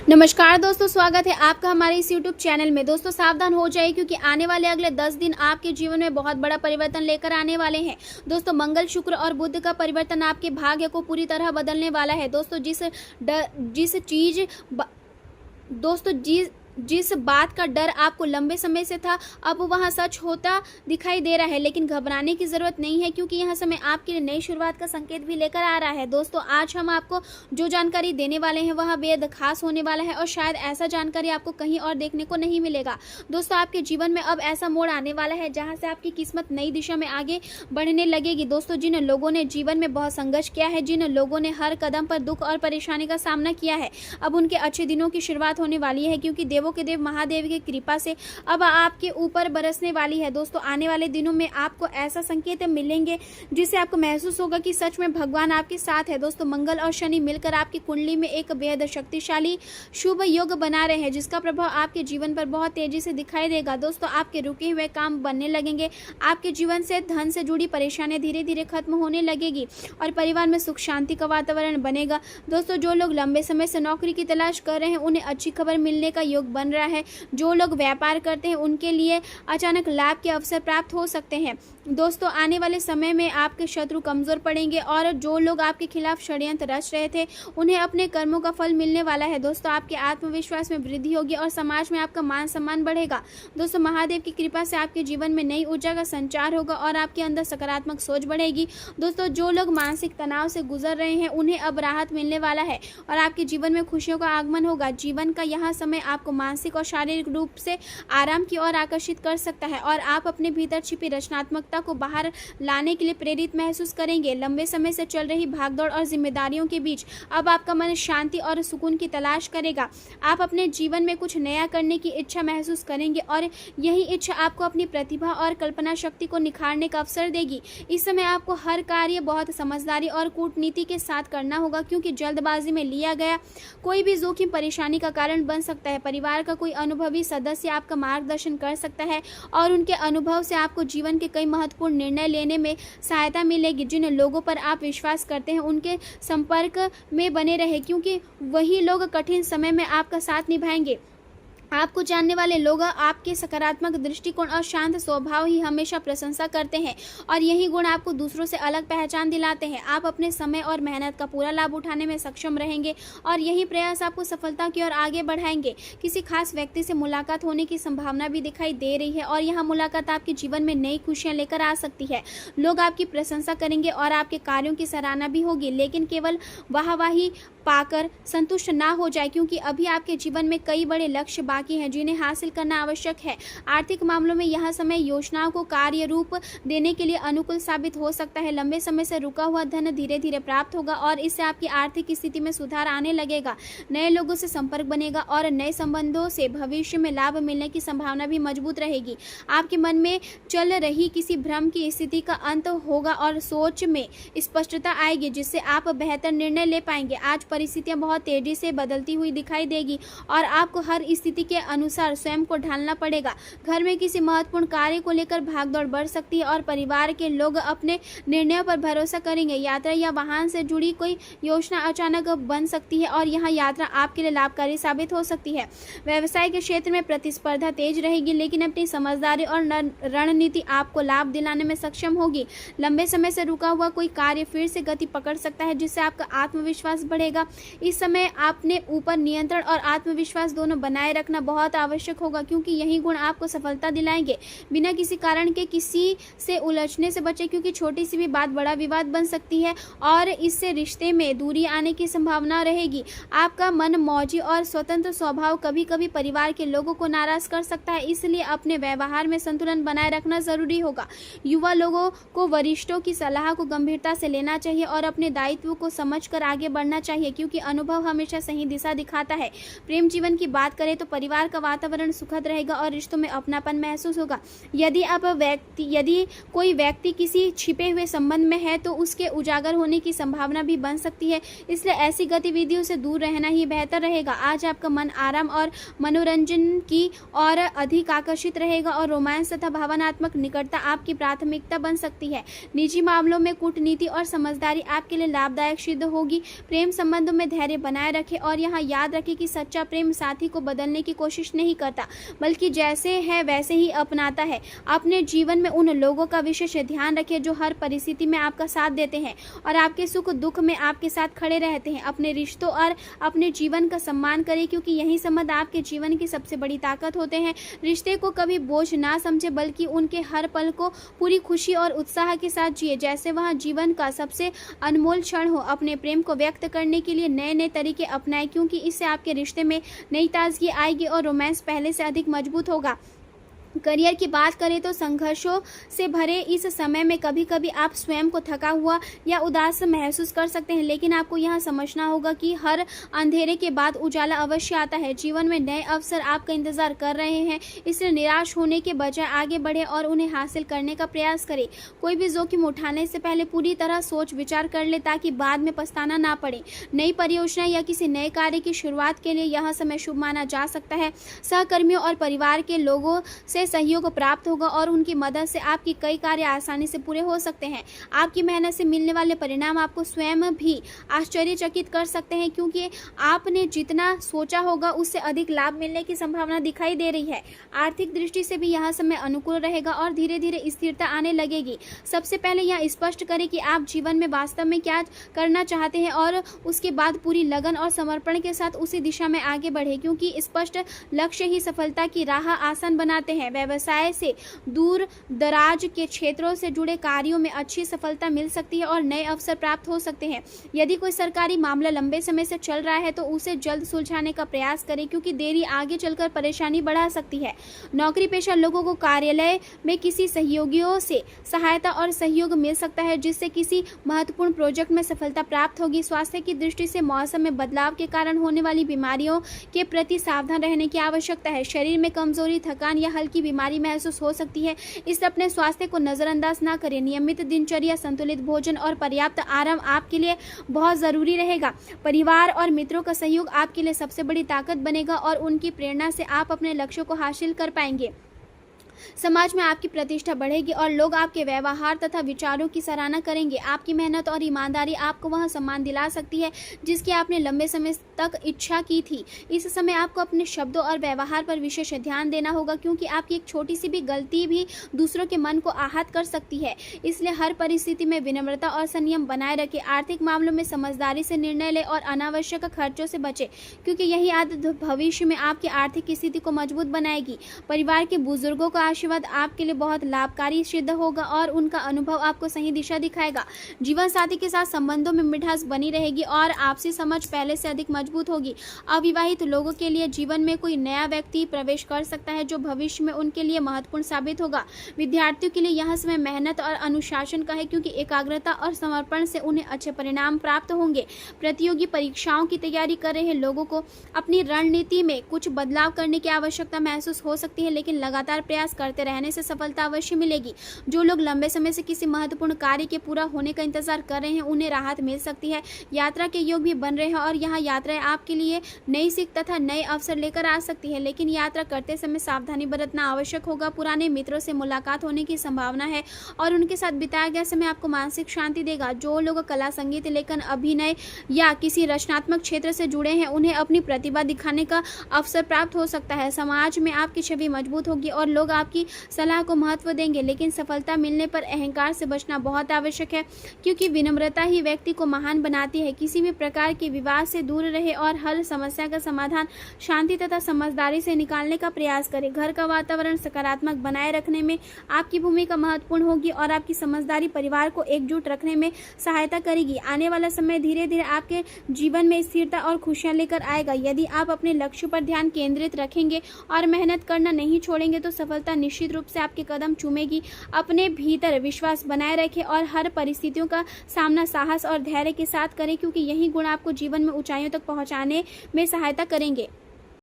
नमस्कार दोस्तों, स्वागत है आपका हमारे इस YouTube चैनल में। दोस्तों सावधान हो जाइए क्योंकि आने वाले अगले 10 दिन आपके जीवन में बहुत बड़ा परिवर्तन लेकर आने वाले हैं। दोस्तों मंगल, शुक्र और बुध का परिवर्तन आपके भाग्य को पूरी तरह बदलने वाला है। दोस्तों जिस बात का डर आपको लंबे समय से था, अब वहाँ सच होता दिखाई दे रहा है। लेकिन घबराने की ज़रूरत नहीं है क्योंकि यह समय आपके लिए नई शुरुआत का संकेत भी लेकर आ रहा है। दोस्तों आज हम आपको जो जानकारी देने वाले हैं वह बेहद खास होने वाला है और शायद ऐसा जानकारी आपको कहीं और देखने को नहीं मिलेगा। दोस्तों आपके जीवन में अब ऐसा मोड़ आने वाला है जहाँ से आपकी किस्मत नई दिशा में आगे बढ़ने लगेगी। दोस्तों जिन लोगों ने जीवन में बहुत संघर्ष किया है, जिन लोगों ने हर कदम पर दुख और परेशानी का सामना किया है, अब उनके अच्छे दिनों की शुरुआत होने वाली है क्योंकि देवों के देव महादेव की कृपा से अब आपके ऊपर बरसने वाली है। दोस्तों आने वाले दिनों में आपको ऐसा संकेत मिलेंगे जिससे आपको महसूस होगा कि सच में भगवान आपके साथ है। दोस्तों मंगल और शनि मिलकर आपकी कुंडली में एक बेहद शक्तिशाली शुभ योग बना रहे हैं जिसका प्रभाव आपके जीवन पर बहुत तेजी से दिखाई देगा। दोस्तों आपके रुके हुए काम बनने लगेंगे, आपके जीवन से धन से जुड़ी परेशानियां धीरे धीरे खत्म होने लगेगी और परिवार में सुख शांति का वातावरण बनेगा। दोस्तों जो लोग लंबे समय से नौकरी की तलाश कर रहे हैं उन्हें अच्छी खबर मिलने का योग बन रहा है। जो लोग व्यापार करते हैं उनके लिए अचानक लाभ के अवसर प्राप्त हो सकते हैं। दोस्तों आने वाले समय में आपके शत्रु कमजोर पड़ेंगे और जो लोग आपके खिलाफ षड्यंत्र रच रहे थे उन्हें अपने कर्मों का फल मिलने वाला है। दोस्तों आपके आत्मविश्वास में वृद्धि होगी और समाज में आपका मान सम्मान बढ़ेगा। दोस्तों महादेव की कृपा से आपके जीवन में नई ऊर्जा का संचार होगा और आपके अंदर सकारात्मक सोच बढ़ेगी। दोस्तों जो लोग मानसिक तनाव से गुजर रहे हैं उन्हें अब राहत मिलने वाला है और आपके जीवन में खुशियों का आगमन होगा। जीवन का यह समय आपको मानसिक और शारीरिक रूप से आराम की ओर आकर्षित कर सकता है और आप अपने भीतर छिपी रचनात्मकता को बाहर लाने के लिए प्रेरित महसूस करेंगे। लंबे समय से चल रही भागदौड़ और जिम्मेदारियों के बीच अब आपका मन शांति और सुकून की तलाश करेगा। आप अपने जीवन में कुछ नया करने की इच्छा महसूस करेंगे और यही इच्छा आपको अपनी प्रतिभा और कल्पना शक्ति को निखारने का अवसर देगी। इस समय आपको हर कार्य बहुत समझदारी और कूटनीति के साथ करना होगा क्योंकि जल्दबाजी में लिया गया कोई भी जोखिम परेशानी का कारण बन सकता है। परिवार का कोई अनुभवी सदस्य आपका मार्गदर्शन कर सकता है और उनके अनुभव से आपको जीवन के कई महत्वपूर्ण निर्णय लेने में सहायता मिलेगी। जिन लोगों पर आप विश्वास करते हैं उनके संपर्क में बने रहे क्योंकि वही लोग कठिन समय में आपका साथ निभाएंगे। आपको जानने वाले लोग आपके सकारात्मक दृष्टिकोण और शांत स्वभाव ही हमेशा प्रशंसा करते हैं और यही गुण आपको दूसरों से अलग पहचान दिलाते हैं। आप अपने समय और मेहनत का पूरा लाभ उठाने में सक्षम रहेंगे और यही प्रयास आपको सफलता की ओर आगे बढ़ाएंगे। किसी खास व्यक्ति से मुलाकात होने की संभावना भी दिखाई दे रही है और यह मुलाकात आपके जीवन में नई खुशियां लेकर आ सकती है। लोग आपकी प्रशंसा करेंगे और आपके कार्यों की सराहना भी होगी, लेकिन केवल वाहवाही पाकर संतुष्ट ना हो जाए क्योंकि अभी आपके जीवन में कई बड़े लक्ष्य बाकी हैं जिन्हें हासिल करना आवश्यक है। आर्थिक मामलों में यह समय योजनाओं को कार्य रूप देने के लिए अनुकूल साबित हो सकता है। लंबे समय से रुका हुआ धन धीरे धीरे प्राप्त होगा और इससे आपकी आर्थिक स्थिति में सुधार आने लगेगा। नए लोगों से संपर्क बनेगा और नए संबंधों से भविष्य में लाभ मिलने की संभावना भी मजबूत रहेगी। आपके मन में चल रही किसी भ्रम की स्थिति का अंत होगा और सोच में स्पष्टता आएगी जिससे आप बेहतर निर्णय ले पाएंगे। आज परिस्थितियां बहुत तेजी से बदलती हुई दिखाई देगी और आपको हर स्थिति के अनुसार स्वयं को ढालना पड़ेगा। घर में किसी महत्वपूर्ण कार्य को लेकर भागदौड़ बढ़ सकती है और परिवार के लोग अपने निर्णयों पर भरोसा करेंगे। यात्रा या वाहन से जुड़ी कोई योजना अचानक बन सकती है और यह यात्रा आपके लिए लाभकारी साबित हो सकती है। व्यवसाय के क्षेत्र में प्रतिस्पर्धा तेज रहेगी लेकिन अपनी समझदारी और रणनीति आपको लाभ दिलाने में सक्षम होगी। लंबे समय से रुका हुआ कोई कार्य फिर से गति पकड़ सकता है जिससे आपका आत्मविश्वास बढ़ेगा। इस समय अपने ऊपर नियंत्रण और आत्मविश्वास दोनों बनाए रखना बहुत आवश्यक होगा क्योंकि यही गुण आपको सफलता दिलाएंगे। बिना किसी कारण के किसी से उलझने से बचें क्योंकि छोटी सी भी बात बड़ा विवाद बन सकती है और इससे रिश्ते में दूरी आने की संभावना रहेगी। आपका मन मौजी और स्वतंत्र स्वभाव कभी कभी परिवार के लोगों को नाराज कर सकता है, इसलिए अपने व्यवहार में संतुलन बनाए रखना जरूरी होगा। युवा लोगों को वरिष्ठों की सलाह को गंभीरता से लेना चाहिए और अपने दायित्व को समझकर आगे बढ़ना चाहिए क्योंकि अनुभव हमेशा सही दिशा दिखाता है। प्रेम जीवन की बात करें तो परिवार का वातावरण सुखद रहेगा और रिश्तों में अपनापन महसूस होगा। यदि कोई व्यक्ति किसी छिपे हुए संबंध में है तो उसके उजागर होने की संभावना भी बन सकती है, इसलिए ऐसी गतिविधियों से दूर रहना ही बेहतर रहेगा। आज आपका मन आराम और मनोरंजन की ओर अधिक आकर्षित रहेगा और रोमांस तथा भावनात्मक निकटता आपकी प्राथमिकता बन सकती है। निजी मामलों में कूटनीति और समझदारी आपके लिए लाभदायक सिद्ध होगी। प्रेम संबंध संबंधों में धैर्य बनाए रखें और यहाँ याद रखें कि सच्चा प्रेम साथी को बदलने की कोशिश नहीं करता, बल्कि जैसे है वैसे ही अपनाता है। अपने जीवन में उन लोगों का विशेष ध्यान रखें जो हर परिस्थिति में आपका साथ देते हैं और आपके सुख दुख में आपके साथ खड़े रहते हैं। अपने रिश्तों और अपने जीवन का सम्मान करें, क्योंकि यही संबंध आपके जीवन की सबसे बड़ी ताकत होते हैं। रिश्ते को कभी बोझ ना समझे, बल्कि उनके हर पल को पूरी खुशी और उत्साह के साथ जिए जैसे वह जीवन का सबसे अनमोल क्षण हो। अपने प्रेम को व्यक्त करने के लिए नए नए तरीके अपनाएं, क्योंकि इससे आपके रिश्ते में नई ताजगी आएगी और रोमांस पहले से अधिक मजबूत होगा। करियर की बात करें तो संघर्षों से भरे इस समय में कभी कभी आप स्वयं को थका हुआ या उदास महसूस कर सकते हैं, लेकिन आपको यह समझना होगा कि हर अंधेरे के बाद उजाला अवश्य आता है। जीवन में नए अवसर आपका इंतजार कर रहे हैं, इसलिए निराश होने के बजाय आगे बढ़े और उन्हें हासिल करने का प्रयास करें। कोई भी जोखिम उठाने से पहले पूरी तरह सोच विचार कर ले, ताकि बाद में पछताना ना पड़े। नई परियोजना या किसी नए कार्य की शुरुआत के लिए यह समय शुभ माना जा सकता है। सहकर्मियों और परिवार के लोगों से सहयोग प्राप्त होगा और उनकी मदद से आपकी कई कार्य आसानी से पूरे हो सकते हैं। आपकी मेहनत से मिलने वाले परिणाम आपको स्वयं भी आश्चर्यचकित कर सकते हैं, क्योंकि आपने जितना सोचा होगा उससे अधिक लाभ मिलने की संभावना दिखाई दे रही है। आर्थिक दृष्टि से भी यह समय अनुकूल रहेगा और धीरे धीरे स्थिरता आने लगेगी। सबसे पहले यह स्पष्ट करें कि आप जीवन में वास्तव में क्या करना चाहते हैं और उसके बाद पूरी लगन और समर्पण के साथ उसी दिशा में आगे बढ़े, क्योंकि स्पष्ट लक्ष्य ही सफलता की राह आसान बनाते हैं। व्यवसाय से दूर दराज के क्षेत्रों से जुड़े कार्यों में अच्छी सफलता मिल सकती है और नए अवसर प्राप्त हो सकते हैं। यदि कोई सरकारी मामला लंबे समय से चल रहा है तो उसे जल्द सुलझाने का प्रयास करें, क्योंकि देरी आगे चलकर परेशानी बढ़ा सकती है। नौकरी पेशा लोगों को कार्यालय में किसी सहयोगियों से सहायता और सहयोग मिल सकता है, जिससे किसी महत्वपूर्ण प्रोजेक्ट में सफलता प्राप्त होगी। स्वास्थ्य की दृष्टि से मौसम में बदलाव के कारण होने वाली बीमारियों के प्रति सावधान रहने की आवश्यकता है। शरीर में कमजोरी, थकान या हल्की बीमारी महसूस हो सकती है, इसलिए अपने स्वास्थ्य को नजरअंदाज ना करें। नियमित दिनचर्या, संतुलित भोजन और पर्याप्त आराम आपके लिए बहुत जरूरी रहेगा। परिवार और मित्रों का सहयोग आपके लिए सबसे बड़ी ताकत बनेगा और उनकी प्रेरणा से आप अपने लक्ष्यों को हासिल कर पाएंगे। समाज में आपकी प्रतिष्ठा बढ़ेगी और लोग आपके व्यवहार तथा विचारों की सराहना करेंगे। आपकी मेहनत और ईमानदारी आपको वह सम्मान दिला सकती है जिसकी आपने लंबे समय तक इच्छा की थी। इस समय आपको अपने शब्दों और व्यवहार पर विशेष ध्यान देना होगा, क्योंकि आपकी एक छोटी सी भी गलती भी दूसरों के मन को आहत कर सकती है। इसलिए हर परिस्थिति में विनम्रता और संयम बनाए रखें। आर्थिक मामलों में समझदारी से निर्णय लें और अनावश्यक खर्चों से बचें, क्योंकि यही आदत भविष्य में आपकी आर्थिक स्थिति को मजबूत बनाएगी। परिवार के बुजुर्गों का आशीर्वाद आपके लिए बहुत लाभकारी सिद्ध होगा और उनका अनुभव आपको सही दिशा दिखाएगा। जीवन साथी के साथ संबंधों में मिठास बनी रहेगी और आपसी समझ पहले से अधिक मजबूत होगी। अविवाहित लोगों के लिए जीवन में कोई नया व्यक्ति प्रवेश कर सकता है जो भविष्य में उनके लिए महत्वपूर्ण साबित होगा। विद्यार्थियों के लिए यह समय मेहनत और अनुशासन का है, क्योंकि एकाग्रता और समर्पण से उन्हें अच्छे परिणाम प्राप्त होंगे। प्रतियोगी परीक्षाओं की तैयारी कर रहे लोगों को अपनी रणनीति में कुछ बदलाव करने की आवश्यकता महसूस हो सकती है, लेकिन लगातार प्रयास करते रहने से सफलता अवश्य मिलेगी। जो लोग लंबे समय से किसी महत्वपूर्ण कार्य के पूरा होने का इंतजार कर रहे हैं उन्हें राहत मिल सकती है। यात्रा के योग भी बन रहे हैं और यहाँ यात्राएं आपके लिए नई सीख तथा नए अवसर लेकर आ सकती है, लेकिन यात्रा करते समय सावधानी बरतना आवश्यक होगा। पुराने मित्रों से मुलाकात होने की संभावना है और उनके साथ बिताया गया समय आपको मानसिक शांति देगा। जो लोग कला, संगीत, लेखन, अभिनय या किसी रचनात्मक क्षेत्र से जुड़े हैं उन्हें अपनी प्रतिभा दिखाने का अवसर प्राप्त हो सकता है। समाज में आपकी छवि मजबूत होगी और लोग आपकी सलाह को महत्व देंगे, लेकिन सफलता मिलने पर अहंकार से बचना बहुत आवश्यक है, क्योंकि विनम्रता ही व्यक्ति को महान बनाती है। किसी भी प्रकार के विवाद से दूर रहे और हर समस्या का समाधान शांति तथा समझदारी से निकालने का प्रयास करें। घर का वातावरण सकारात्मक बनाए रखने में आपकी भूमिका महत्वपूर्ण होगी और आपकी समझदारी परिवार को एकजुट रखने में सहायता करेगी। आने वाला समय धीरे धीरे आपके जीवन में स्थिरता और खुशियां लेकर आएगा। यदि आप अपने लक्ष्य पर ध्यान केंद्रित रखेंगे और मेहनत करना नहीं छोड़ेंगे तो सफलता निश्चित रूप से आपके कदम चूमेगी। अपने भीतर विश्वास बनाए रखें और हर परिस्थितियों का सामना साहस और धैर्य के साथ करें, क्योंकि यही गुण आपको जीवन में ऊंचाइयों तक पहुंचाने में सहायता करेंगे।